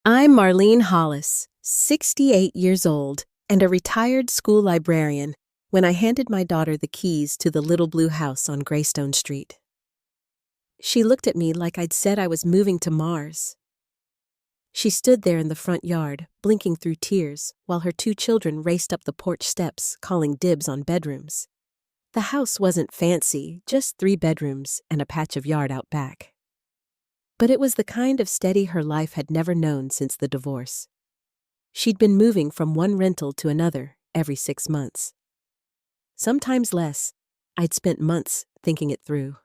I'm Marlene Hollis, 68 years old, and a retired school librarian when I handed my daughter the keys to the little blue house on Greystone Street. She looked at me like I'd said I was moving to Mars. She stood there in the front yard, blinking through tears, while her two children raced up the porch steps, calling dibs on bedrooms. The house wasn't fancy, just 3 bedrooms and a patch of yard out back. But it was the kind of steady her life had never known since the divorce. She'd been moving from one rental to another every 6 months. Sometimes less. I'd spent months thinking it through.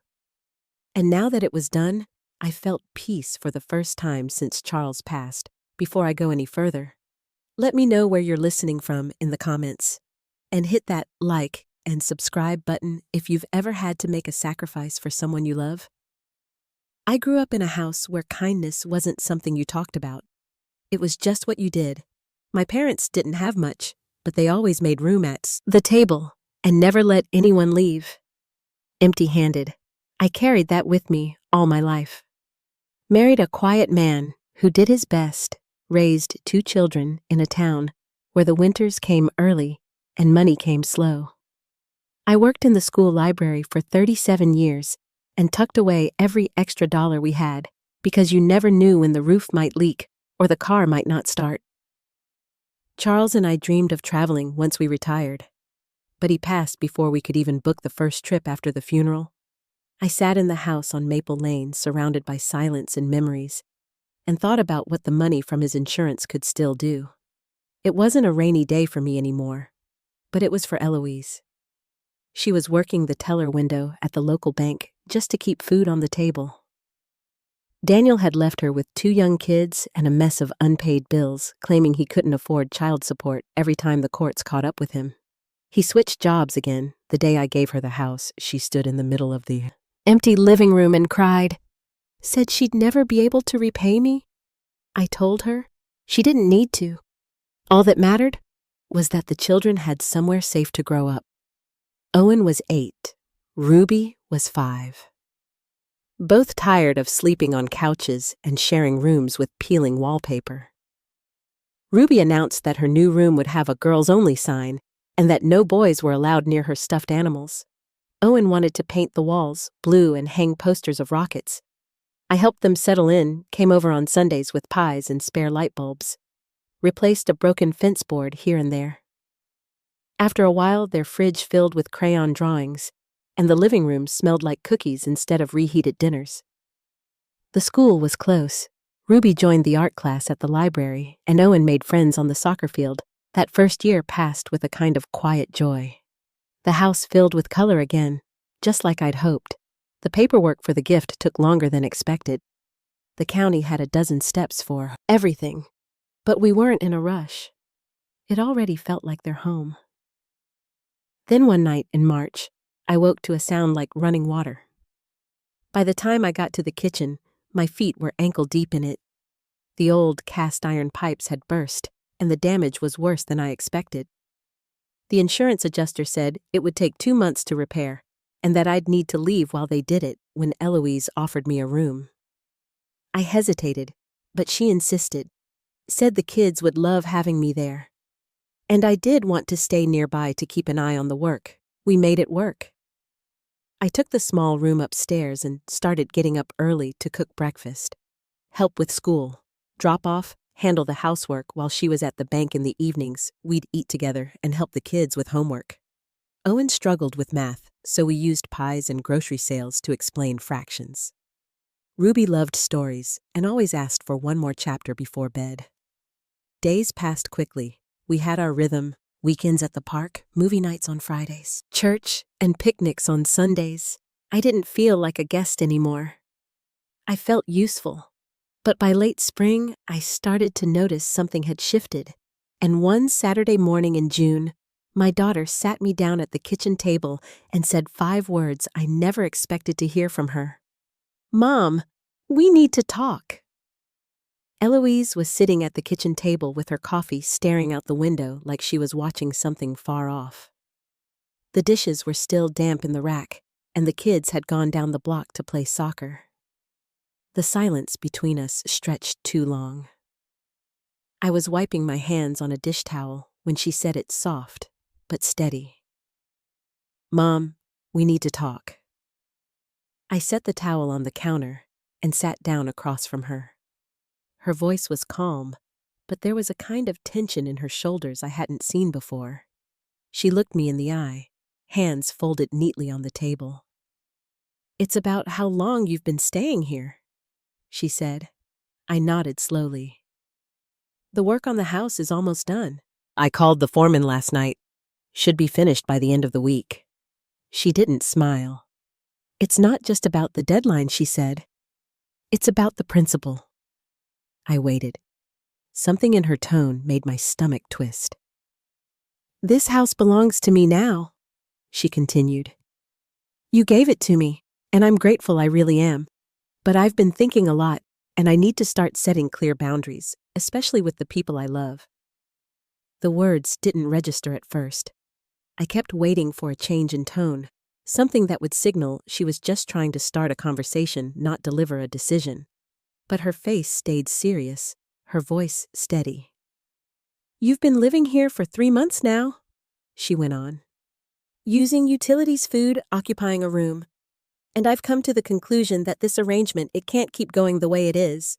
And now that it was done, I felt peace for the first time since Charles passed. Before I go any further, let me know where you're listening from in the comments. And hit that like and subscribe button if you've ever had to make a sacrifice for someone you love. I grew up in a house where kindness wasn't something you talked about. It was just what you did. My parents didn't have much, but they always made room at the table and never let anyone leave empty-handed. I carried that with me all my life. Married a quiet man who did his best, raised 2 children in a town where the winters came early and money came slow. I worked in the school library for 37 years and tucked away every extra dollar we had because you never knew when the roof might leak or the car might not start. Charles and I dreamed of traveling once we retired, but he passed before we could even book the first trip after the funeral. I sat in the house on Maple Lane, surrounded by silence and memories, and thought about what the money from his insurance could still do. It wasn't a rainy day for me anymore, but it was for Eloise. She was working the teller window at the local bank just to keep food on the table. Daniel had left her with 2 young kids and a mess of unpaid bills, claiming he couldn't afford child support every time the courts caught up with him. He switched jobs again. The day I gave her the house, she stood in the middle of the empty living room and cried. Said she'd never be able to repay me. I told her she didn't need to. All that mattered was that the children had somewhere safe to grow up. Owen was 8. Ruby was 5. Both tired of sleeping on couches and sharing rooms with peeling wallpaper. Ruby announced that her new room would have a girls-only sign and that no boys were allowed near her stuffed animals. Owen wanted to paint the walls blue and hang posters of rockets. I helped them settle in, came over on Sundays with pies and spare light bulbs, replaced a broken fence board here and there. After a while, their fridge filled with crayon drawings, and the living room smelled like cookies instead of reheated dinners. The school was close. Ruby joined the art class at the library, and Owen made friends on the soccer field. That first year passed with a kind of quiet joy. The house filled with color again, just like I'd hoped. The paperwork for the gift took longer than expected. The county had a dozen steps for everything, but we weren't in a rush. It already felt like their home. Then one night in March, I woke to a sound like running water. By the time I got to the kitchen, my feet were ankle-deep in it. The old cast-iron pipes had burst, and the damage was worse than I expected. The insurance adjuster said it would take 2 months to repair, and that I'd need to leave while they did it when Eloise offered me a room. I hesitated, but she insisted, said the kids would love having me there. And I did want to stay nearby to keep an eye on the work. We made it work. I took the small room upstairs and started getting up early to cook breakfast, help with school, drop off, handle the housework while she was at the bank in the evenings. We'd eat together and help the kids with homework. Owen struggled with math, so we used pies and grocery sales to explain fractions. Ruby loved stories and always asked for one more chapter before bed. Days passed quickly. We had our rhythm, weekends at the park, movie nights on Fridays, church, and picnics on Sundays. I didn't feel like a guest anymore. I felt useful. But by late spring, I started to notice something had shifted. And one Saturday morning in June, my daughter sat me down at the kitchen table and said 5 words I never expected to hear from her. Mom, we need to talk. Eloise was sitting at the kitchen table with her coffee staring out the window like she was watching something far off. The dishes were still damp in the rack, and the kids had gone down the block to play soccer. The silence between us stretched too long. I was wiping my hands on a dish towel when she said it soft, but steady. "Mom, we need to talk." I set the towel on the counter and sat down across from her. Her voice was calm, but there was a kind of tension in her shoulders I hadn't seen before. She looked me in the eye, hands folded neatly on the table. "It's about how long you've been staying here," she said. I nodded slowly. "The work on the house is almost done. I called the foreman last night. Should be finished by the end of the week." She didn't smile. "It's not just about the deadline," she said. "It's about the principle." I waited. Something in her tone made my stomach twist. "This house belongs to me now," she continued. "You gave it to me, and I'm grateful, I really am. But I've been thinking a lot, and I need to start setting clear boundaries, especially with the people I love." The words didn't register at first. I kept waiting for a change in tone, something that would signal she was just trying to start a conversation, not deliver a decision. But her face stayed serious, her voice steady. "You've been living here for 3 months now," she went on. "Using utilities, food, occupying a room. And I've come to the conclusion that this arrangement, it can't keep going the way it is."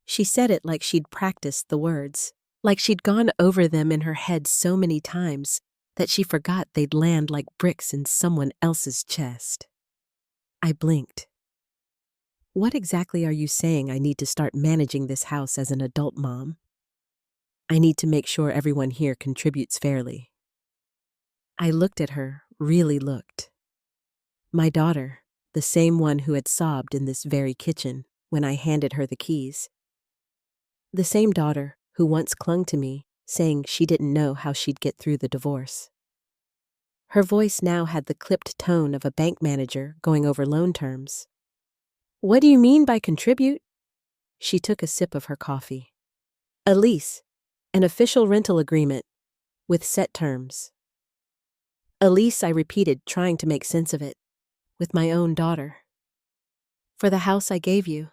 She said it like she'd practiced the words, like she'd gone over them in her head so many times that she forgot they'd land like bricks in someone else's chest. I blinked. "What exactly are you saying I need to start managing this house as an adult mom?" "I need to make sure everyone here contributes fairly." I looked at her, really looked. My daughter, the same one who had sobbed in this very kitchen when I handed her the keys. The same daughter who once clung to me, saying she didn't know how she'd get through the divorce. Her voice now had the clipped tone of a bank manager going over loan terms. "What do you mean by contribute?" She took a sip of her coffee. "A lease, an official rental agreement, with set terms." "A lease," I repeated, trying to make sense of it. "With my own daughter." "For the house I gave you."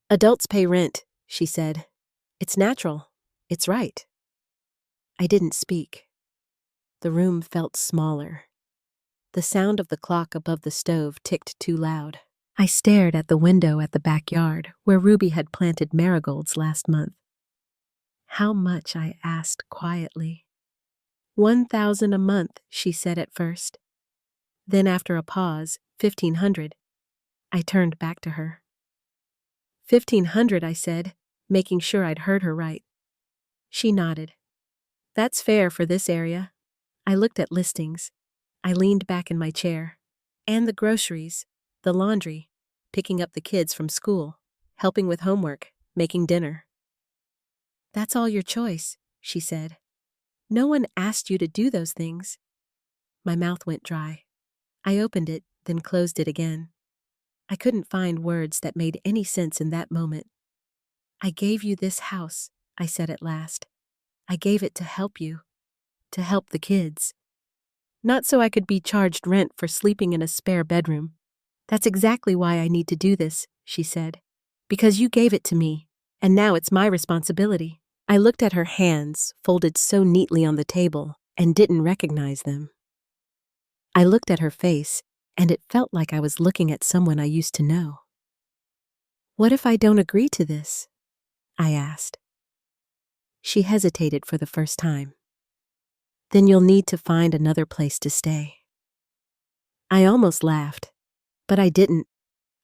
"Adults pay rent," she said. "It's natural. It's right." I didn't speak. The room felt smaller. The sound of the clock above the stove ticked too loud. I stared at the window at the backyard where Ruby had planted marigolds last month. "How much?" I asked quietly. "1,000 a month," she said at first. Then after a pause, 1,500. I turned back to her. 1,500, I said, making sure I'd heard her right. She nodded. "That's fair for this area." I looked at listings. I leaned back in my chair. And the groceries, the laundry, picking up the kids from school, helping with homework, making dinner. "That's all your choice," she said. "No one asked you to do those things." My mouth went dry. I opened it, then closed it again. I couldn't find words that made any sense in that moment. "I gave you this house," I said at last. "I gave it to help you, to help the kids. Not so I could be charged rent for sleeping in a spare bedroom. That's exactly why I need to do this," she said. "Because you gave it to me, and now it's my responsibility." I looked at her hands, folded so neatly on the table, and didn't recognize them. I looked at her face, and it felt like I was looking at someone I used to know. "What if I don't agree to this?" I asked. She hesitated for the first time. "Then you'll need to find another place to stay." I almost laughed, but I didn't.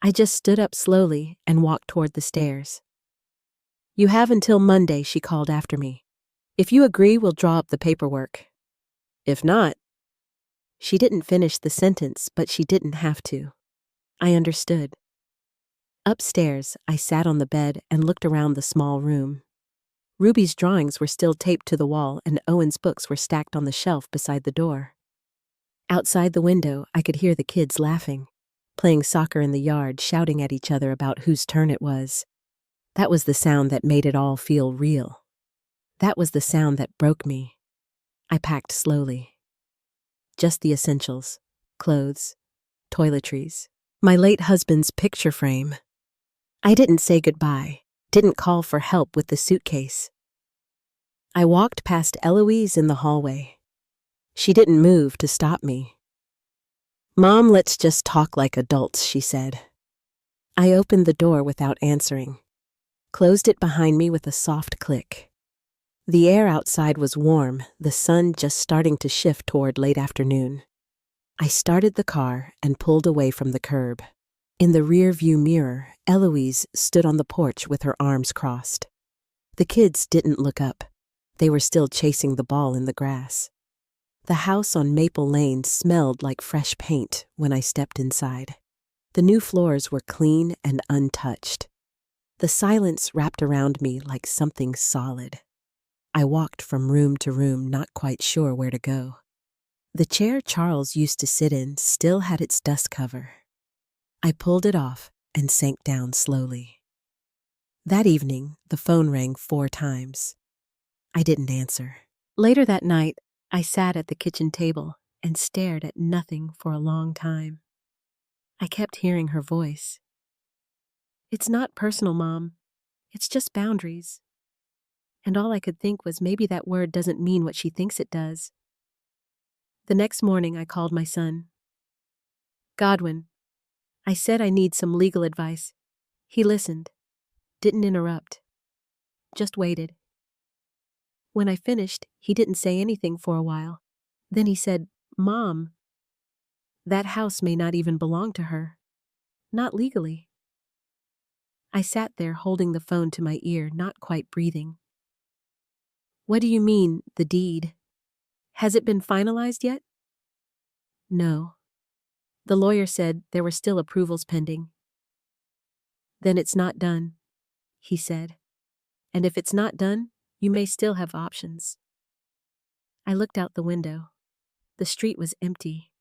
I just stood up slowly and walked toward the stairs. "You have until Monday," she called after me. "If you agree, we'll draw up the paperwork. If not—" She didn't finish the sentence, but she didn't have to. I understood. Upstairs, I sat on the bed and looked around the small room. Ruby's drawings were still taped to the wall, and Owen's books were stacked on the shelf beside the door. Outside the window, I could hear the kids laughing, playing soccer in the yard, shouting at each other about whose turn it was. That was the sound that made it all feel real. That was the sound that broke me. I packed slowly. Just the essentials: clothes, toiletries, my late husband's picture frame. I didn't say goodbye, didn't call for help with the suitcase. I walked past Eloise in the hallway. She didn't move to stop me. "Mom, let's just talk like adults," she said. I opened the door without answering, closed it behind me with a soft click. The air outside was warm, the sun just starting to shift toward late afternoon. I started the car and pulled away from the curb. In the rear-view mirror, Eloise stood on the porch with her arms crossed. The kids didn't look up. They were still chasing the ball in the grass. The house on Maple Lane smelled like fresh paint when I stepped inside. The new floors were clean and untouched. The silence wrapped around me like something solid. I walked from room to room, not quite sure where to go. The chair Charles used to sit in still had its dust cover. I pulled it off and sank down slowly. That evening, the phone rang 4 times. I didn't answer. Later that night, I sat at the kitchen table and stared at nothing for a long time. I kept hearing her voice. "It's not personal, Mom. It's just boundaries." And all I could think was maybe that word doesn't mean what she thinks it does. The next morning, I called my son. "Godwin, I said I need some legal advice." He listened, didn't interrupt, just waited. When I finished, he didn't say anything for a while. Then he said, "Mom, that house may not even belong to her. Not legally." I sat there holding the phone to my ear, not quite breathing. "What do you mean, the deed? Has it been finalized yet?" "No. The lawyer said there were still approvals pending." "Then it's not done," he said. "And if it's not done, you may still have options." I looked out the window. The street was empty.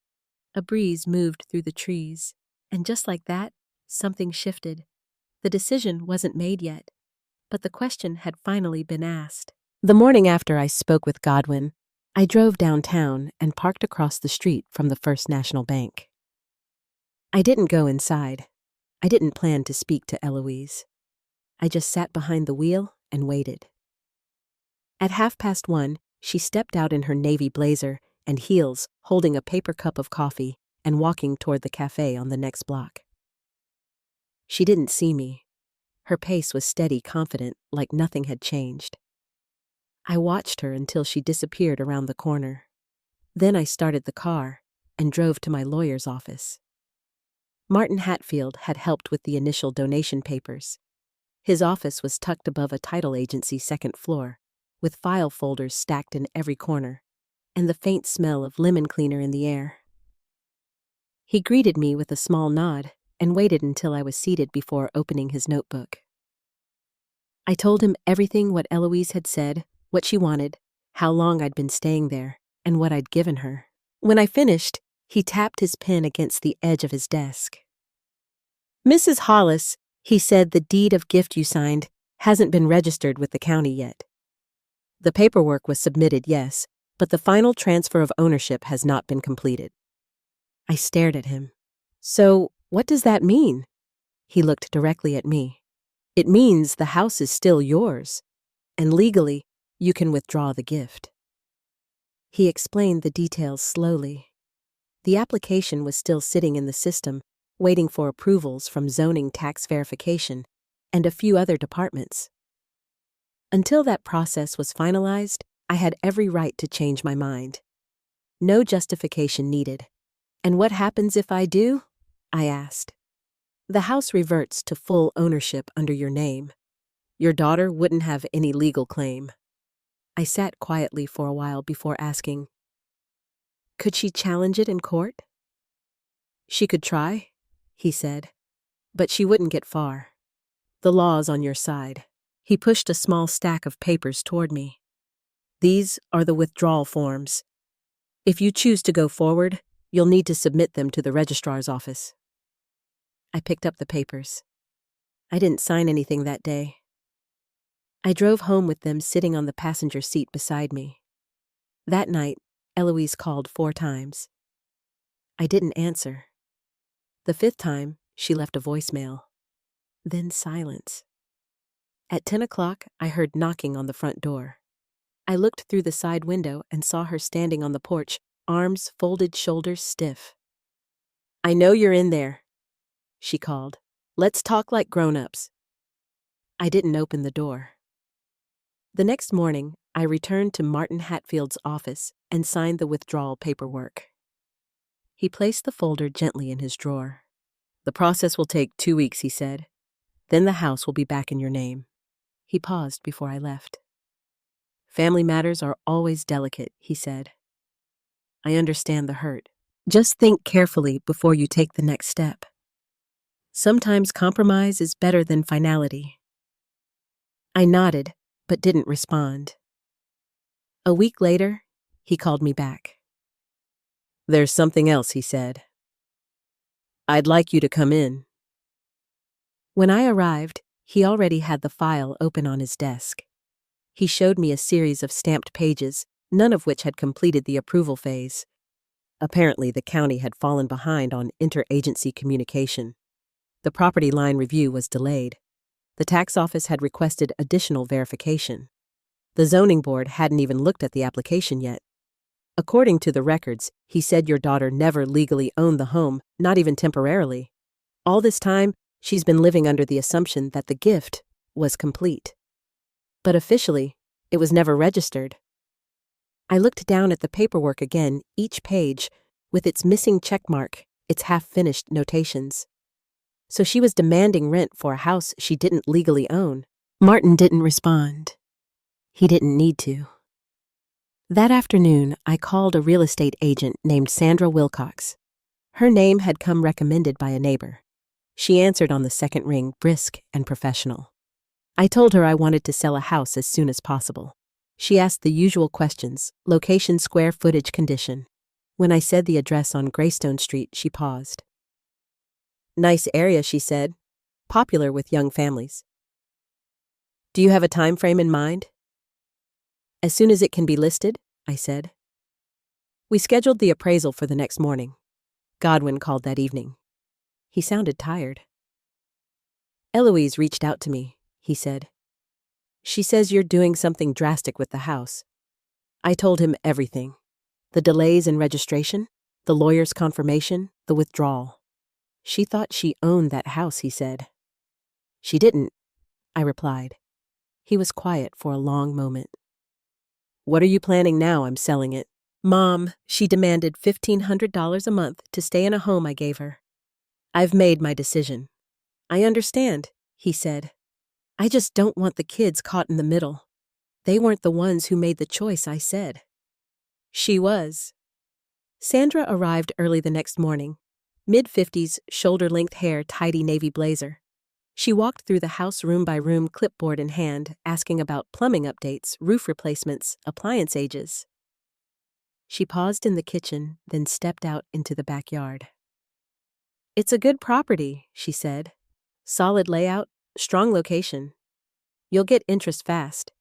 A breeze moved through the trees, and just like that, something shifted. The decision wasn't made yet, but the question had finally been asked. The morning after I spoke with Godwin, I drove downtown and parked across the street from the First National Bank. I didn't go inside. I didn't plan to speak to Eloise. I just sat behind the wheel and waited. At 1:30, she stepped out in her navy blazer and heels, holding a paper cup of coffee and walking toward the cafe on the next block. She didn't see me. Her pace was steady, confident, like nothing had changed. I watched her until she disappeared around the corner. Then I started the car and drove to my lawyer's office. Martin Hatfield had helped with the initial donation papers. His office was tucked above a title agency's second floor, with file folders stacked in every corner, and the faint smell of lemon cleaner in the air. He greeted me with a small nod and waited until I was seated before opening his notebook. I told him everything what Eloise had said, what she wanted, how long I'd been staying there, and what I'd given her. When I finished, he tapped his pen against the edge of his desk. "Mrs. Hollis," he said, "the deed of gift you signed hasn't been registered with the county yet. The paperwork was submitted, yes, but the final transfer of ownership has not been completed." I stared at him. "So, what does that mean?" He looked directly at me. "It means the house is still yours, and legally, you can withdraw the gift." He explained the details slowly. The application was still sitting in the system, waiting for approvals from zoning, tax verification, and a few other departments. Until that process was finalized, I had every right to change my mind. No justification needed. "And what happens if I do?" I asked. "The house reverts to full ownership under your name. Your daughter wouldn't have any legal claim." I sat quietly for a while before asking, "Could she challenge it in court?" "She could try," he said, "but she wouldn't get far. The law's on your side." He pushed a small stack of papers toward me. "These are the withdrawal forms. If you choose to go forward, you'll need to submit them to the registrar's office." I picked up the papers. I didn't sign anything that day. I drove home with them sitting on the passenger seat beside me. That night, Eloise called 4 times. I didn't answer. The 5th time, she left a voicemail. Then silence. At 10 o'clock, I heard knocking on the front door. I looked through the side window and saw her standing on the porch, arms folded, shoulders stiff. "I know you're in there," she called. "Let's talk like grown-ups." I didn't open the door. The next morning, I returned to Martin Hatfield's office and signed the withdrawal paperwork. He placed the folder gently in his drawer. "The process will take 2 weeks," he said. "Then the house will be back in your name." He paused before I left. "Family matters are always delicate," he said. "I understand the hurt. Just think carefully before you take the next step. Sometimes compromise is better than finality." I nodded, but didn't respond. A week later, he called me back. "There's something else," he said. "I'd like you to come in." When I arrived, he already had the file open on his desk. He showed me a series of stamped pages, none of which had completed the approval phase. Apparently, the county had fallen behind on interagency communication. The property line review was delayed. The tax office had requested additional verification. The zoning board hadn't even looked at the application yet. According to the records, he said your daughter never legally owned the home, not even temporarily. All this time, she's been living under the assumption that the gift was complete. But officially, it was never registered. I looked down at the paperwork again, each page, with its missing checkmark, its half-finished notations. So she was demanding rent for a house she didn't legally own. Martin didn't respond. He didn't need to. That afternoon, I called a real estate agent named Sandra Wilcox. Her name had come recommended by a neighbor. She answered on the second ring, brisk and professional. I told her I wanted to sell a house as soon as possible. She asked the usual questions: location, square footage, condition. When I said the address on Greystone Street, she paused. "Nice area," she said. "Popular with young families." "Do you have a time frame in mind?" "As soon as it can be listed," I said. We scheduled the appraisal for the next morning. Godwin called that evening. He sounded tired. "Eloise reached out to me," he said. "She says you're doing something drastic with the house." I told him everything. The delays in registration, the lawyer's confirmation, the withdrawal. "She thought she owned that house," he said. "She didn't," I replied. He was quiet for a long moment. "What are you planning now I'm selling it?" "Mom, she demanded $1,500 a month to stay in a home I gave her." "I've made my decision." "I understand," he said. "I just don't want the kids caught in the middle. They weren't the ones who made the choice I said." She was. Sandra arrived early the next morning. Mid-50s, shoulder-length hair, tidy navy blazer. She walked through the house room by room, clipboard in hand, asking about plumbing updates, roof replacements, appliance ages. She paused in the kitchen, then stepped out into the backyard. "It's a good property," she said. "Solid layout, strong location. You'll get interest fast."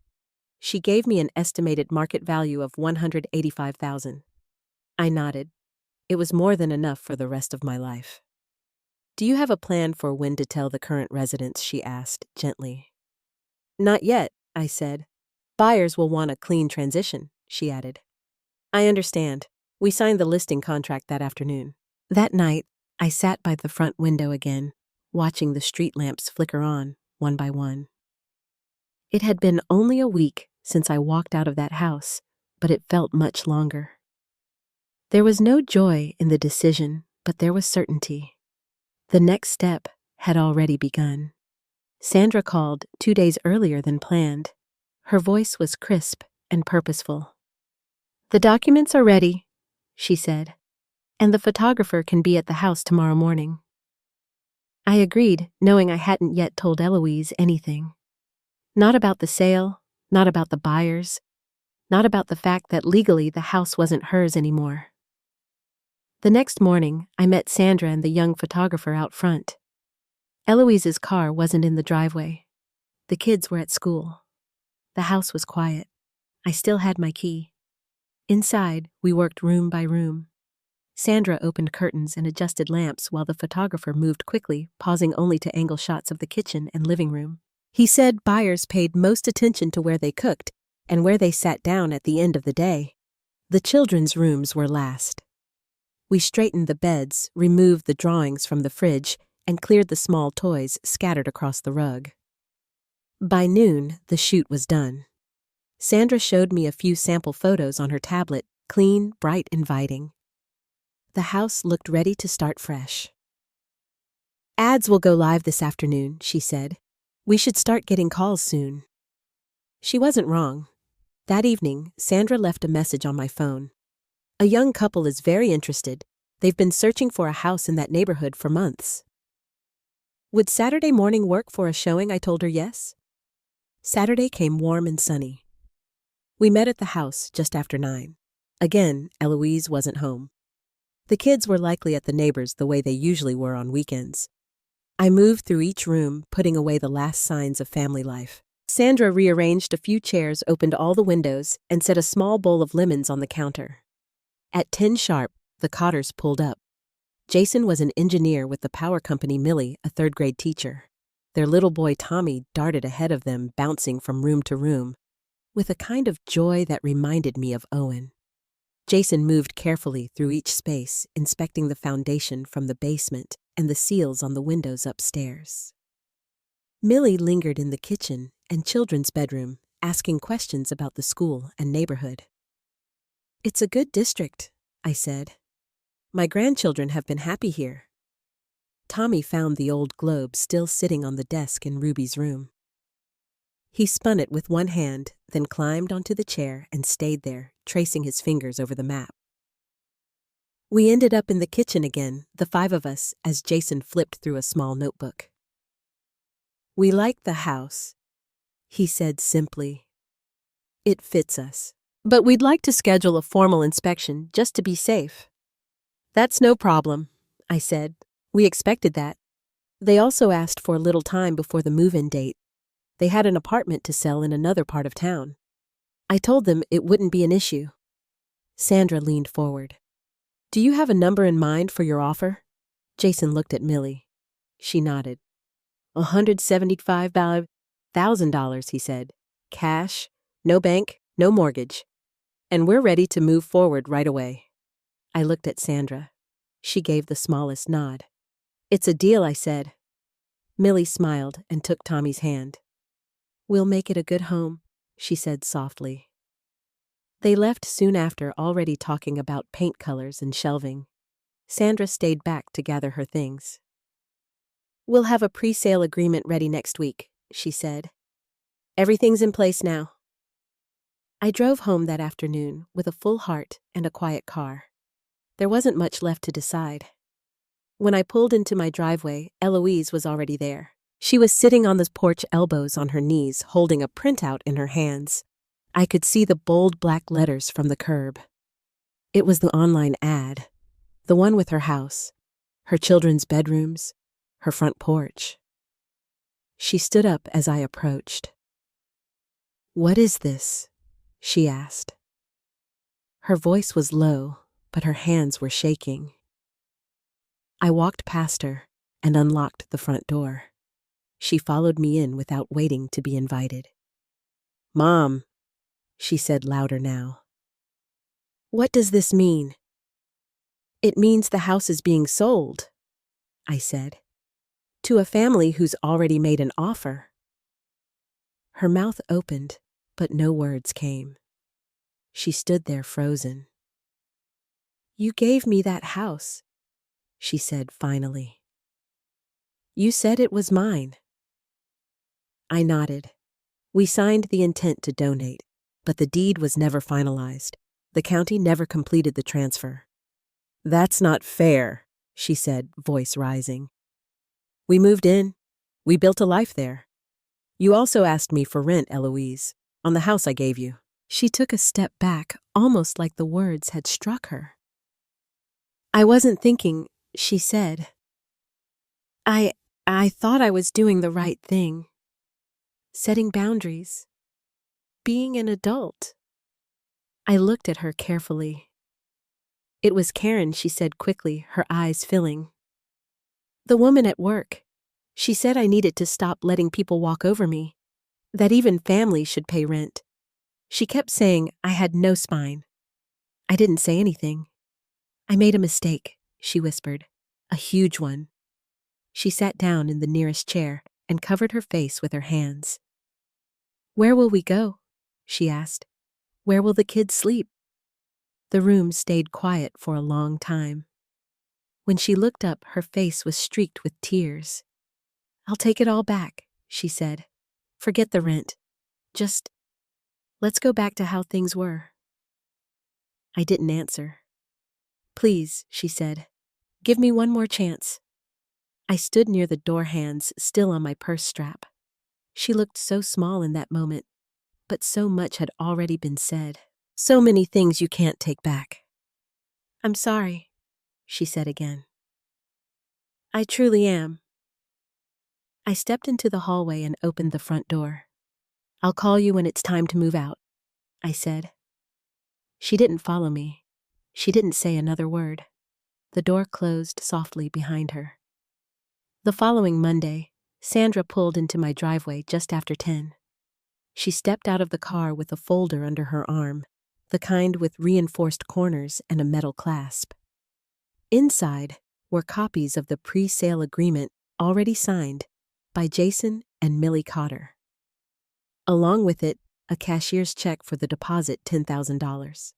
She gave me an estimated market value of $185,000. I nodded. It was more than enough for the rest of my life. "Do you have a plan for when to tell the current residents?" she asked, gently. "Not yet," I said. "Buyers will want a clean transition," she added. "I understand. We signed the listing contract that afternoon." That night, I sat by the front window again, watching the street lamps flicker on, one by one. It had been only a week since I walked out of that house, but it felt much longer. There was no joy in the decision, but there was certainty. The next step had already begun. Sandra called 2 days earlier than planned. Her voice was crisp and purposeful. "The documents are ready," she said, "and the photographer can be at the house tomorrow morning." I agreed, knowing I hadn't yet told Eloise anything. Not about the sale, not about the buyers, not about the fact that legally the house wasn't hers anymore. The next morning, I met Sandra and the young photographer out front. Eloise's car wasn't in the driveway. The kids were at school. The house was quiet. I still had my key. Inside, we worked room by room. Sandra opened curtains and adjusted lamps while the photographer moved quickly, pausing only to angle shots of the kitchen and living room. He said buyers paid most attention to where they cooked, and where they sat down at the end of the day. The children's rooms were last. We straightened the beds, removed the drawings from the fridge, and cleared the small toys scattered across the rug. By noon, the shoot was done. Sandra showed me a few sample photos on her tablet, clean, bright, inviting. The house looked ready to start fresh. Ads will go live this afternoon, she said. We should start getting calls soon. She wasn't wrong. That evening, Sandra left a message on my phone. A young couple is very interested. They've been searching for a house in that neighborhood for months. Would Saturday morning work for a showing? I told her yes. Saturday came warm and sunny. We met at the house just after 9. Again, Eloise wasn't home. The kids were likely at the neighbors the way they usually were on weekends. I moved through each room, putting away the last signs of family life. Sandra rearranged a few chairs, opened all the windows, and set a small bowl of lemons on the counter. At 10 sharp, the Cotters pulled up. Jason was an engineer with the power company, Millie, a third-grade teacher. Their little boy Tommy darted ahead of them, bouncing from room to room, with a kind of joy that reminded me of Owen. Jason moved carefully through each space, inspecting the foundation from the basement and the seals on the windows upstairs. Millie lingered in the kitchen and children's bedroom, asking questions about the school and neighborhood. It's a good district, I said. My grandchildren have been happy here. Tommy found the old globe still sitting on the desk in Ruby's room. He spun it with one hand, then climbed onto the chair and stayed there, tracing his fingers over the map. We ended up in the kitchen again, the 5 of us, as Jason flipped through a small notebook. We like the house, he said simply. It fits us. But we'd like to schedule a formal inspection just to be safe. That's no problem, I said. We expected that. They also asked for a little time before the move-in date. They had an apartment to sell in another part of town. I told them it wouldn't be an issue. Sandra leaned forward. Do you have a number in mind for your offer? Jason looked at Millie. She nodded. $175,000, he said. Cash, no bank, no mortgage. And we're ready to move forward right away. I looked at Sandra. She gave the smallest nod. It's a deal, I said. Millie smiled and took Tommy's hand. We'll make it a good home, she said softly. They left soon after, already talking about paint colors and shelving. Sandra stayed back to gather her things. We'll have a pre-sale agreement ready next week, she said. Everything's in place now. I drove home that afternoon with a full heart and a quiet car. There wasn't much left to decide. When I pulled into my driveway, Eloise was already there. She was sitting on the porch, elbows on her knees, holding a printout in her hands. I could see the bold black letters from the curb. It was the online ad, the one with her house, her children's bedrooms, her front porch. She stood up as I approached. What is this? She asked. Her voice was low, but her hands were shaking. I walked past her and unlocked the front door. She followed me in without waiting to be invited. Mom, she said louder now. What does this mean? It means the house is being sold, I said, to a family who's already made an offer. Her mouth opened, but no words came. She stood there frozen. You gave me that house, she said finally. You said it was mine. I nodded. We signed the intent to donate, but the deed was never finalized. The county never completed the transfer. That's not fair, she said, voice rising. We moved in. We built a life there. You also asked me for rent, Eloise, on the house I gave you. She took a step back, almost like the words had struck her. I wasn't thinking, she said. I thought I was doing the right thing. Setting boundaries. Being an adult. I looked at her carefully. It was Karen, she said quickly, her eyes filling. The woman at work. She said I needed to stop letting people walk over me. That even family should pay rent. She kept saying I had no spine. I didn't say anything. I made a mistake, she whispered. A huge one. She sat down in the nearest chair and covered her face with her hands. Where will we go? She asked. Where will the kids sleep? The room stayed quiet for a long time. When she looked up, her face was streaked with tears. I'll take it all back, she said. Forget the rent. Just, let's go back to how things were. I didn't answer. Please, she said. Give me one more chance. I stood near the door, hands still on my purse strap. She looked so small in that moment, but so much had already been said. So many things you can't take back. I'm sorry, she said again. I truly am. I stepped into the hallway and opened the front door. I'll call you when it's time to move out, I said. She didn't follow me. She didn't say another word. The door closed softly behind her. The following Monday, Sandra pulled into my driveway just after 10. She stepped out of the car with a folder under her arm, the kind with reinforced corners and a metal clasp. Inside were copies of the pre-sale agreement already signed by Jason and Millie Cotter. Along with it, a cashier's check for the deposit $10,000.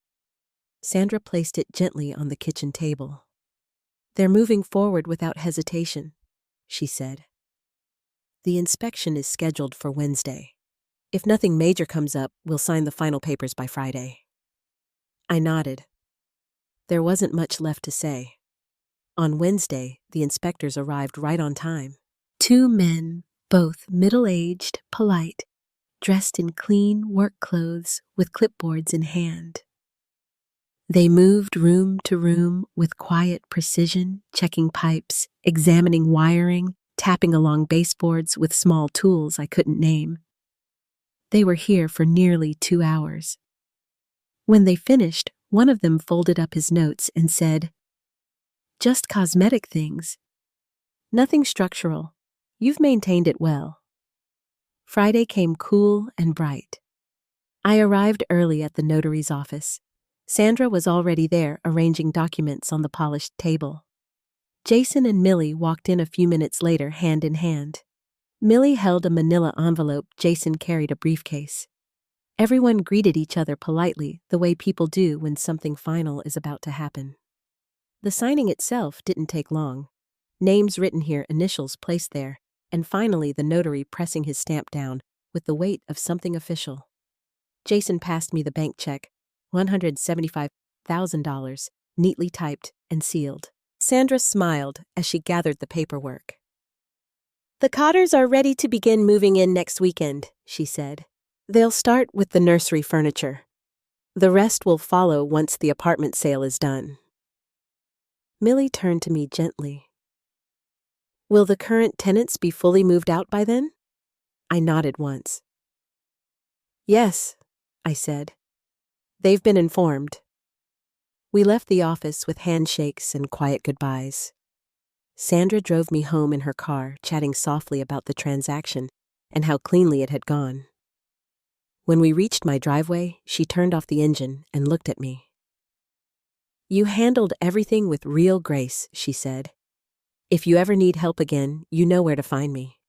Sandra placed it gently on the kitchen table. They're moving forward without hesitation, she said. The inspection is scheduled for Wednesday. If nothing major comes up, we'll sign the final papers by Friday. I nodded. There wasn't much left to say. On Wednesday, the inspectors arrived right on time. 2 men, both middle-aged, polite, dressed in clean work clothes with clipboards in hand. They moved room to room with quiet precision, checking pipes, examining wiring, tapping along baseboards with small tools I couldn't name. They were here for nearly 2 hours. When they finished, one of them folded up his notes and said, "Just cosmetic things. Nothing structural. You've maintained it well." Friday came cool and bright. I arrived early at the notary's office. Sandra was already there arranging documents on the polished table. Jason and Millie walked in a few minutes later, hand in hand. Millie held a manila envelope, Jason carried a briefcase. Everyone greeted each other politely, the way people do when something final is about to happen. The signing itself didn't take long. Names written here, initials placed there, and finally the notary pressing his stamp down with the weight of something official. Jason passed me the bank check, $175,000, neatly typed and sealed. Sandra smiled as she gathered the paperwork. "The Cotters are ready to begin moving in next weekend," she said. "They'll start with the nursery furniture. The rest will follow once the apartment sale is done." Millie turned to me gently. "Will the current tenants be fully moved out by then?" I nodded once. "Yes," I said. "They've been informed." We left the office with handshakes and quiet goodbyes. Sandra drove me home in her car, chatting softly about the transaction and how cleanly it had gone. When we reached my driveway, she turned off the engine and looked at me. "You handled everything with real grace," she said. "If you ever need help again, you know where to find me."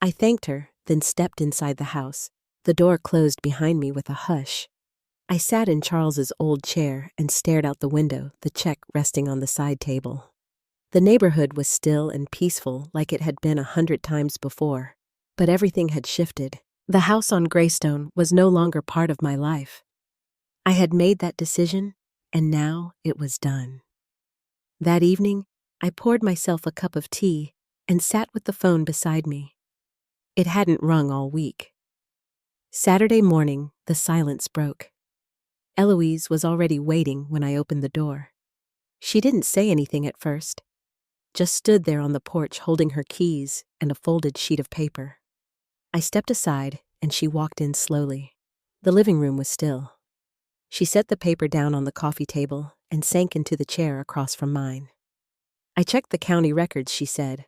I thanked her, then stepped inside the house. The door closed behind me with a hush. I sat in Charles's old chair and stared out the window, the check resting on the side table. The neighborhood was still and peaceful like it had been 100 times before, but everything had shifted. The house on Greystone was no longer part of my life. I had made that decision, and now it was done. That evening, I poured myself a cup of tea and sat with the phone beside me. It hadn't rung all week. Saturday morning, the silence broke. Eloise was already waiting when I opened the door. She didn't say anything at first, just stood there on the porch holding her keys and a folded sheet of paper. I stepped aside and she walked in slowly. The living room was still. She set the paper down on the coffee table and sank into the chair across from mine. "I checked the county records," she said.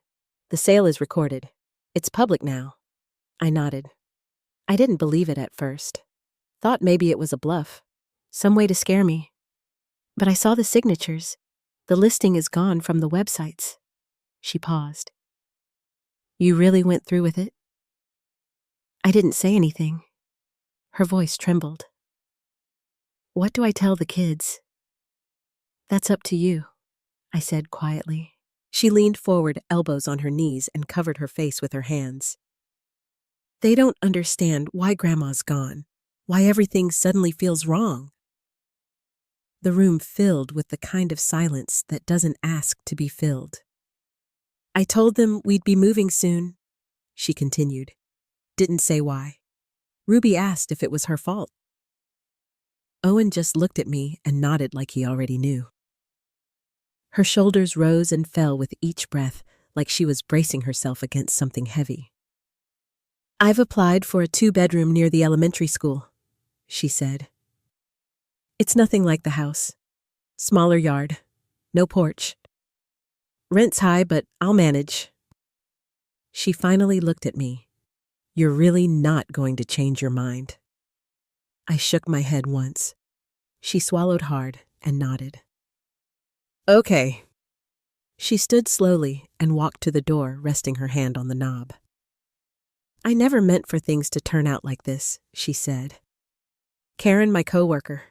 "The sale is recorded. It's public now." I nodded. I didn't believe it at first. Thought maybe it was a bluff, some way to scare me. But I saw the signatures. The listing is gone from the websites. She paused. You really went through with it? I didn't say anything. Her voice trembled. What do I tell the kids? That's up to you, I said quietly. She leaned forward, elbows on her knees, and covered her face with her hands. They don't understand why Grandma's gone, why everything suddenly feels wrong. The room filled with the kind of silence that doesn't ask to be filled. I told them we'd be moving soon, she continued. Didn't say why. Ruby asked if it was her fault. Owen just looked at me and nodded like he already knew. Her shoulders rose and fell with each breath, like she was bracing herself against something heavy. I've applied for a 2-bedroom near the elementary school, she said. It's nothing like the house. Smaller yard, no porch. Rent's high, but I'll manage. She finally looked at me. You're really not going to change your mind. I shook my head once. She swallowed hard and nodded. Okay. She stood slowly and walked to the door, resting her hand on the knob. I never meant for things to turn out like this, she said. Karen, my coworker,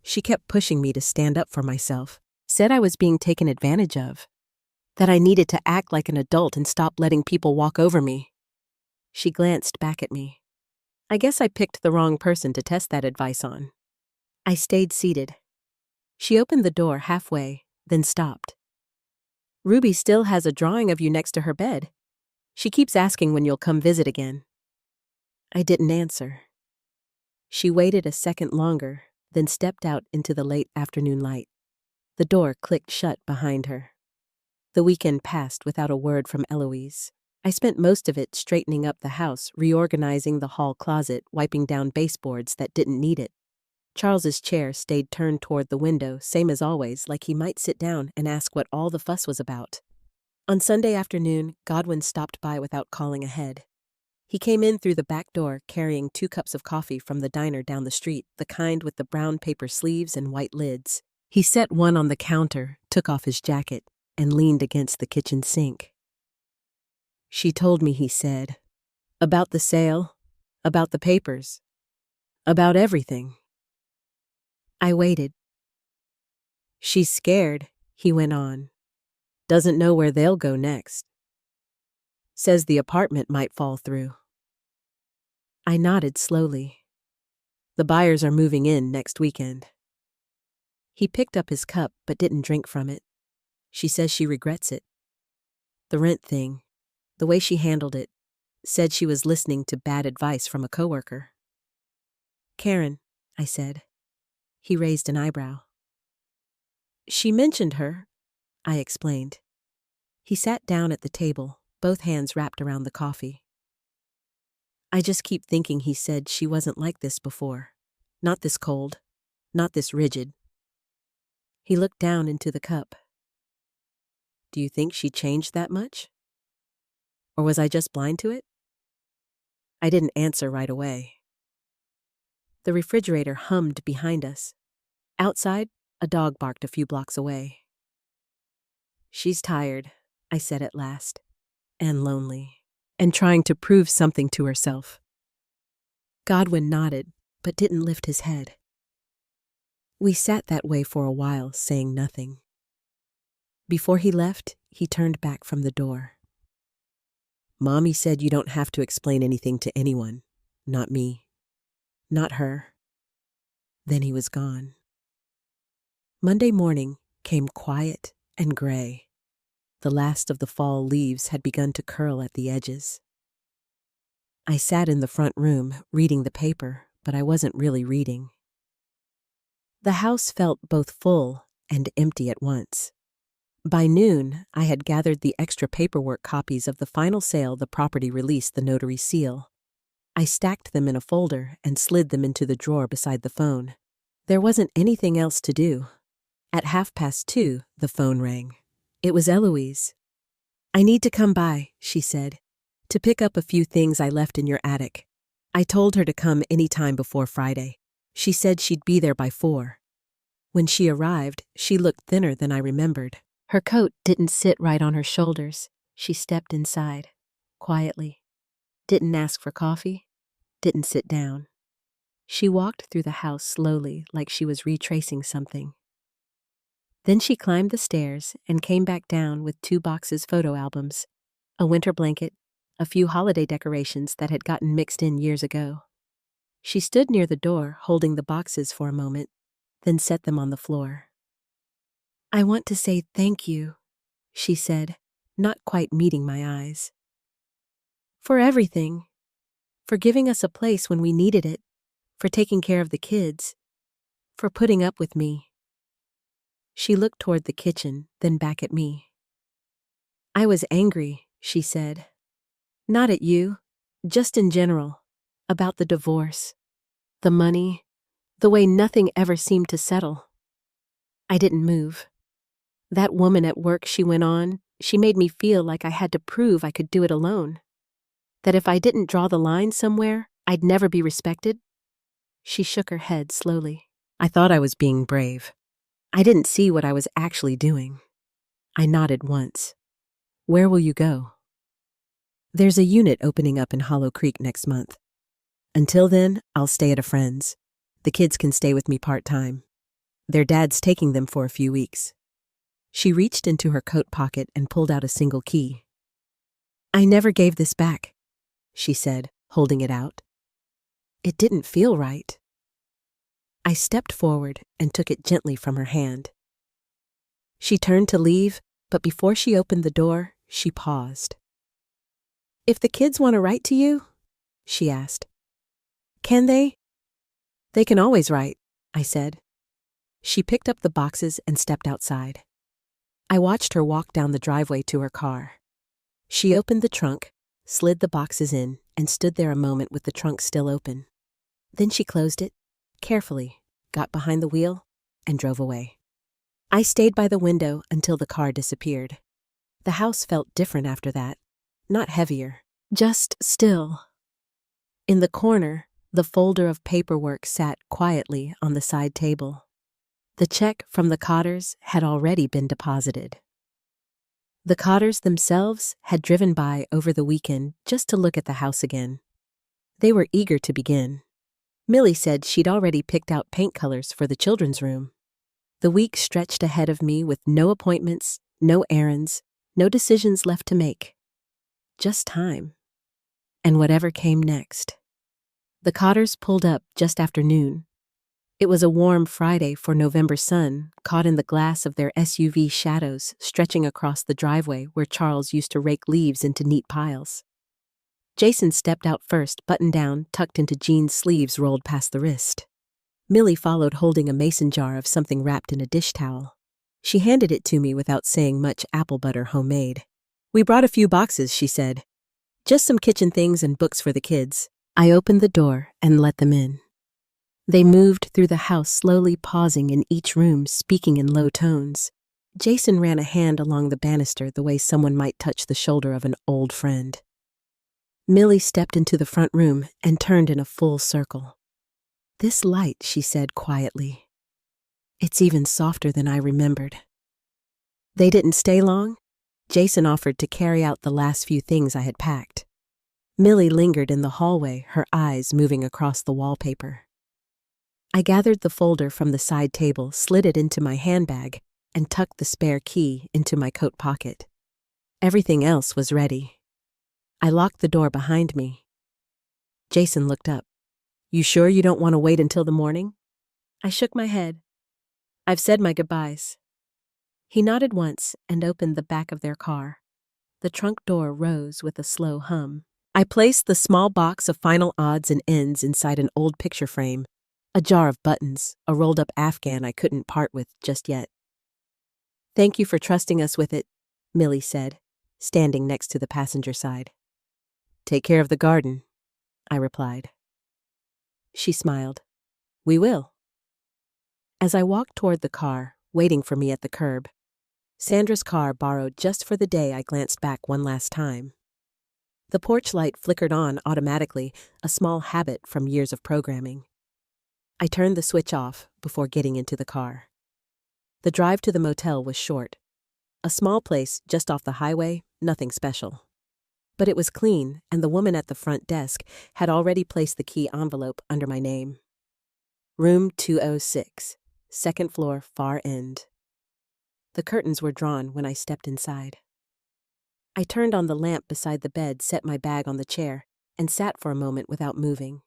she kept pushing me to stand up for myself, said I was being taken advantage of, that I needed to act like an adult and stop letting people walk over me. She glanced back at me. I guess I picked the wrong person to test that advice on. I stayed seated. She opened the door halfway, then stopped. Ruby still has a drawing of you next to her bed. She keeps asking when you'll come visit again. I didn't answer. She waited a second longer, then stepped out into the late afternoon light. The door clicked shut behind her. The weekend passed without a word from Eloise. I spent most of it straightening up the house, reorganizing the hall closet, wiping down baseboards that didn't need it. Charles's chair stayed turned toward the window, same as always, like he might sit down and ask what all the fuss was about. On Sunday afternoon, Godwin stopped by without calling ahead. He came in through the back door carrying 2 cups of coffee from the diner down the street, the kind with the brown paper sleeves and white lids. He set one on the counter, took off his jacket, and leaned against the kitchen sink. She told me, he said, about the sale, about the papers, about everything. I waited. She's scared, he went on. Doesn't know where they'll go next. Says the apartment might fall through. I nodded slowly. The buyers are moving in next weekend. He picked up his cup but didn't drink from it. She says she regrets it. The rent thing, the way she handled it, said she was listening to bad advice from a coworker. Karen, I said. He raised an eyebrow. She mentioned her, I explained. He sat down at the table, both hands wrapped around the coffee. I just keep thinking he said she wasn't like this before. Not this cold, not this rigid. He looked down into the cup. Do you think she changed that much? Or was I just blind to it? I didn't answer right away. The refrigerator hummed behind us. Outside, a dog barked a few blocks away. She's tired, I said at last, and lonely, and trying to prove something to herself. Godwin nodded, but didn't lift his head. We sat that way for a while, saying nothing. Before he left, he turned back from the door. Mommy said you don't have to explain anything to anyone. Not me. Not her. Then he was gone. Monday morning came quiet and gray. The last of the fall leaves had begun to curl at the edges. I sat in the front room, reading the paper, but I wasn't really reading. The house felt both full and empty at once. By noon, I had gathered the extra paperwork copies of the final sale the property released the notary seal. I stacked them in a folder and slid them into the drawer beside the phone. There wasn't anything else to do. At 2:30, the phone rang. It was Eloise. I need to come by, she said, to pick up a few things I left in your attic. I told her to come any time before Friday. She said she'd be there by 4. When she arrived, she looked thinner than I remembered. Her coat didn't sit right on her shoulders. She stepped inside, quietly. Didn't ask for coffee, didn't sit down. She walked through the house slowly, like she was retracing something. Then she climbed the stairs and came back down with 2 boxes photo albums, a winter blanket, a few holiday decorations that had gotten mixed in years ago. She stood near the door, holding the boxes for a moment, then set them on the floor. "I want to say thank you," she said, not quite meeting my eyes. "For everything. For giving us a place when we needed it. For taking care of the kids. For putting up with me." She looked toward the kitchen, then back at me. "I was angry," she said. "Not at you, just in general. About the divorce. The money. The way nothing ever seemed to settle." I didn't move. "That woman at work," she went on, "she made me feel like I had to prove I could do it alone. That if I didn't draw the line somewhere, I'd never be respected." She shook her head slowly. I thought I was being brave. I didn't see what I was actually doing. I nodded once. "Where will you go?" "There's a unit opening up in Hollow Creek next month. Until then, I'll stay at a friend's. The kids can stay with me part-time. Their dad's taking them for a few weeks." She reached into her coat pocket and pulled out a single key. "I never gave this back," she said, holding it out. It didn't feel right. I stepped forward and took it gently from her hand. She turned to leave, but before she opened the door, she paused. "If the kids want to write to you?" she asked. "Can they?" "They can always write," I said. She picked up the boxes and stepped outside. I watched her walk down the driveway to her car. She opened the trunk, slid the boxes in, and stood there a moment with the trunk still open. Then she closed it, carefully, got behind the wheel, and drove away. I stayed by the window until the car disappeared. The house felt different after that, not heavier, just still. In the corner, the folder of paperwork sat quietly on the side table. The check from the Cotters had already been deposited. The Cotters themselves had driven by over the weekend just to look at the house again. They were eager to begin. Millie said she'd already picked out paint colors for the children's room. The week stretched ahead of me with no appointments, no errands, no decisions left to make. Just time. And whatever came next. The Cotters pulled up just after noon. It was a warm Friday for November sun, caught in the glass of their SUV shadows stretching across the driveway where Charles used to rake leaves into neat piles. Jason stepped out first, button down, tucked into jeans sleeves rolled past the wrist. Millie followed holding a mason jar of something wrapped in a dish towel. She handed it to me without saying much. Apple butter homemade. "We brought a few boxes," she said. "Just some kitchen things and books for the kids." I opened the door and let them in. They moved through the house, slowly pausing in each room, speaking in low tones. Jason ran a hand along the banister the way someone might touch the shoulder of an old friend. Millie stepped into the front room and turned in a full circle. "This light," she said quietly. "It's even softer than I remembered." They didn't stay long. Jason offered to carry out the last few things I had packed. Millie lingered in the hallway, her eyes moving across the wallpaper. I gathered the folder from the side table, slid it into my handbag, and tucked the spare key into my coat pocket. Everything else was ready. I locked the door behind me. Jason looked up. "You sure you don't want to wait until the morning?" I shook my head. "I've said my goodbyes." He nodded once and opened the back of their car. The trunk door rose with a slow hum. I placed the small box of final odds and ends inside an old picture frame, a jar of buttons, a rolled-up Afghan I couldn't part with just yet. "Thank you for trusting us with it," Millie said, standing next to the passenger side. "Take care of the garden," I replied. She smiled. "We will." As I walked toward the car, waiting for me at the curb, Sandra's car borrowed just for the day, I glanced back one last time. The porch light flickered on automatically, a small habit from years of programming. I turned the switch off before getting into the car. The drive to the motel was short. A small place just off the highway, nothing special. But it was clean, and the woman at the front desk had already placed the key envelope under my name. Room 206, second floor, far end. The curtains were drawn when I stepped inside. I turned on the lamp beside the bed, set my bag on the chair, and sat for a moment without moving.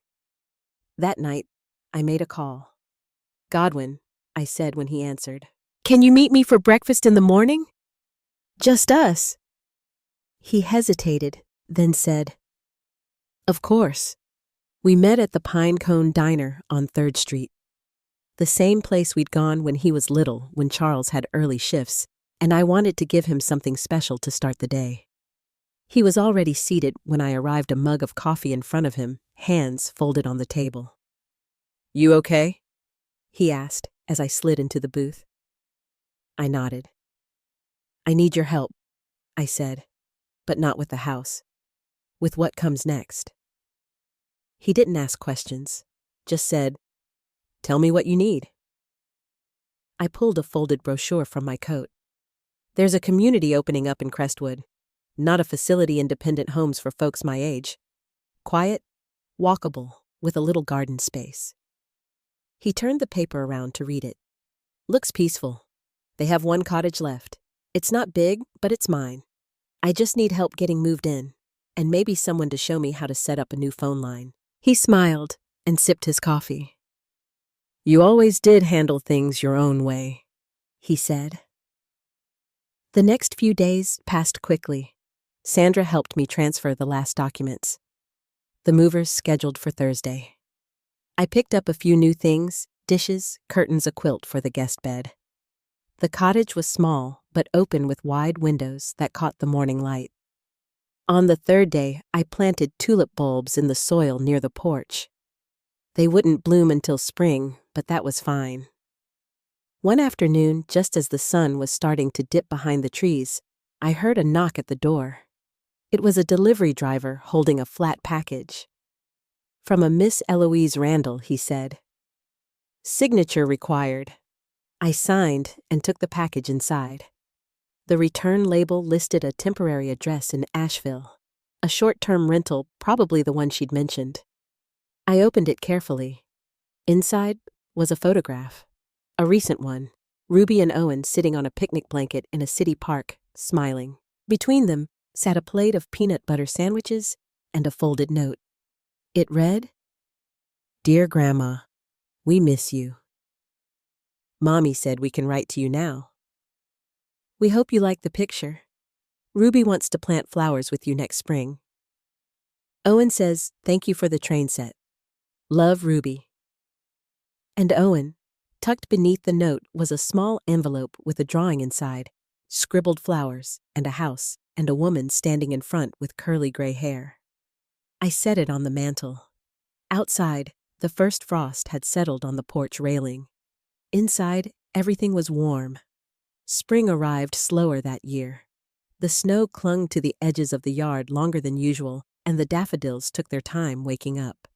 That night, I made a call. "Godwin," I said when he answered. "Can you meet me for breakfast in the morning?" "Just us." He hesitated, then said, "Of course." We met at the Pinecone Diner on 3rd Street. The same place we'd gone when he was little, when Charles had early shifts, and I wanted to give him something special to start the day. He was already seated when I arrived, a mug of coffee in front of him, hands folded on the table. "You okay?" he asked as I slid into the booth. I nodded. "I need your help," I said, "but not with the house. With what comes next." He didn't ask questions, just said, "Tell me what you need." I pulled a folded brochure from my coat. "There's a community opening up in Crestwood. Not a facility, independent homes for folks my age. Quiet, walkable, with a little garden space." He turned the paper around to read it. "Looks peaceful. They have one cottage left. It's not big, but it's mine. I just need help getting moved in, and maybe someone to show me how to set up a new phone line." He smiled and sipped his coffee. "You always did handle things your own way," he said. The next few days passed quickly. Sandra helped me transfer the last documents. The movers scheduled for Thursday. I picked up a few new things: dishes, curtains, a quilt for the guest bed. The cottage was small, but open with wide windows that caught the morning light. On the 3rd day, I planted tulip bulbs in the soil near the porch. They wouldn't bloom until spring, but that was fine. One afternoon, just as the sun was starting to dip behind the trees, I heard a knock at the door. It was a delivery driver holding a flat package. "From a Miss Eloise Randall," he said. "Signature required." I signed and took the package inside. The return label listed a temporary address in Asheville, a short-term rental, probably the one she'd mentioned. I opened it carefully. Inside was a photograph, a recent one, Ruby and Owen sitting on a picnic blanket in a city park, smiling. Between them sat a plate of peanut butter sandwiches and a folded note. It read, "Dear Grandma, we miss you. Mommy said we can write to you now. We hope you like the picture. Ruby wants to plant flowers with you next spring. Owen says thank you for the train set. Love, Ruby." And Owen, tucked beneath the note, was a small envelope with a drawing inside, scribbled flowers, and a house, and a woman standing in front with curly gray hair. I set it on the mantel. Outside, the first frost had settled on the porch railing. Inside, everything was warm. Spring arrived slower that year. The snow clung to the edges of the yard longer than usual, and the daffodils took their time waking up.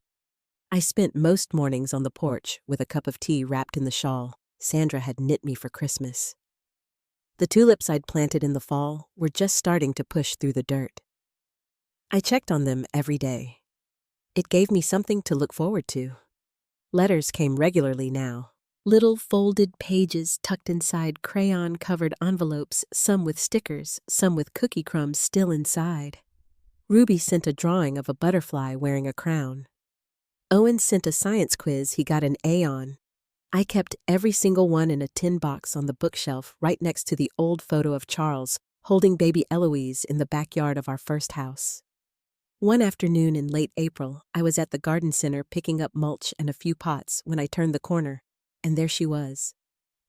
I spent most mornings on the porch with a cup of tea wrapped in the shawl Sandra had knit me for Christmas. The tulips I'd planted in the fall were just starting to push through the dirt. I checked on them every day. It gave me something to look forward to. Letters came regularly now. Little folded pages tucked inside crayon-covered envelopes, some with stickers, some with cookie crumbs still inside. Ruby sent a drawing of a butterfly wearing a crown. Owen sent a science quiz he got an A on. I kept every single one in a tin box on the bookshelf right next to the old photo of Charles holding baby Eloise in the backyard of our first house. One afternoon in late April, I was at the garden center picking up mulch and a few pots when I turned the corner. And there she was,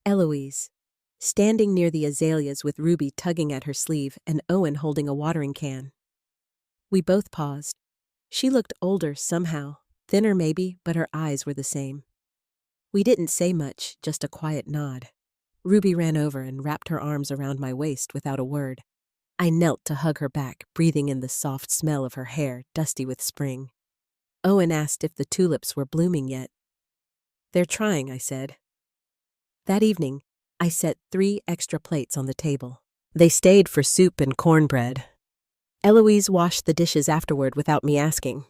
Eloise, standing near the azaleas with Ruby tugging at her sleeve and Owen holding a watering can. We both paused. She looked older somehow, thinner maybe, but her eyes were the same. We didn't say much, just a quiet nod. Ruby ran over and wrapped her arms around my waist without a word. I knelt to hug her back, breathing in the soft smell of her hair, dusty with spring. Owen asked if the tulips were blooming yet. They're trying, I said. That evening, I set 3 extra plates on the table. They stayed for soup and cornbread. Eloise washed the dishes afterward without me asking.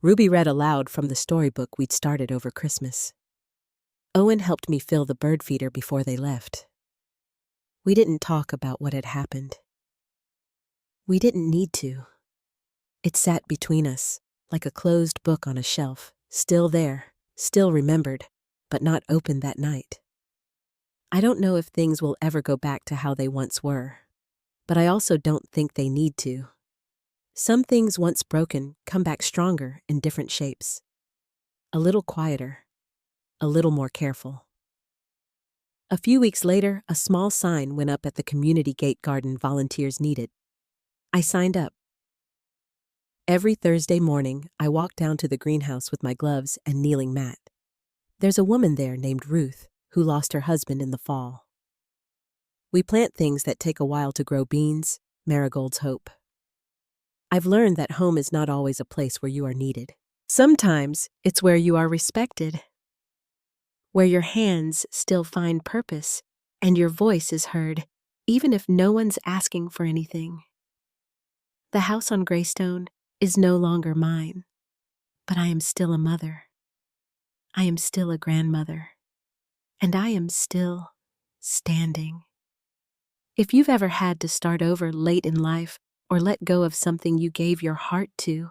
Ruby read aloud from the storybook we'd started over Christmas. Owen helped me fill the bird feeder before they left. We didn't talk about what had happened. We didn't need to. It sat between us, like a closed book on a shelf, still there, still remembered, but not opened that night. I don't know if things will ever go back to how they once were, but I also don't think they need to. Some things once broken come back stronger in different shapes. A little quieter, a little more careful. A few weeks later, a small sign went up at the community gate garden volunteers needed. I signed up. Every Thursday morning, I walk down to the greenhouse with my gloves and kneeling mat. There's a woman there named Ruth who lost her husband in the fall. We plant things that take a while to grow: beans, marigolds, hope. I've learned that home is not always a place where you are needed. Sometimes it's where you are respected, where your hands still find purpose and your voice is heard, even if no one's asking for anything. The house on Greystone is no longer mine, but I am still a mother. I am still a grandmother. And I am still standing. If you've ever had to start over late in life or let go of something you gave your heart to,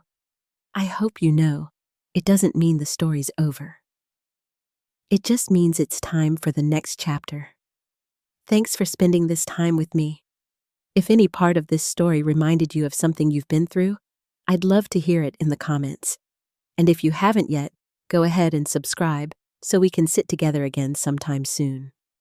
I hope you know it doesn't mean the story's over. It just means it's time for the next chapter. Thanks for spending this time with me. If any part of this story reminded you of something you've been through, I'd love to hear it in the comments. And if you haven't yet, go ahead and subscribe so we can sit together again sometime soon.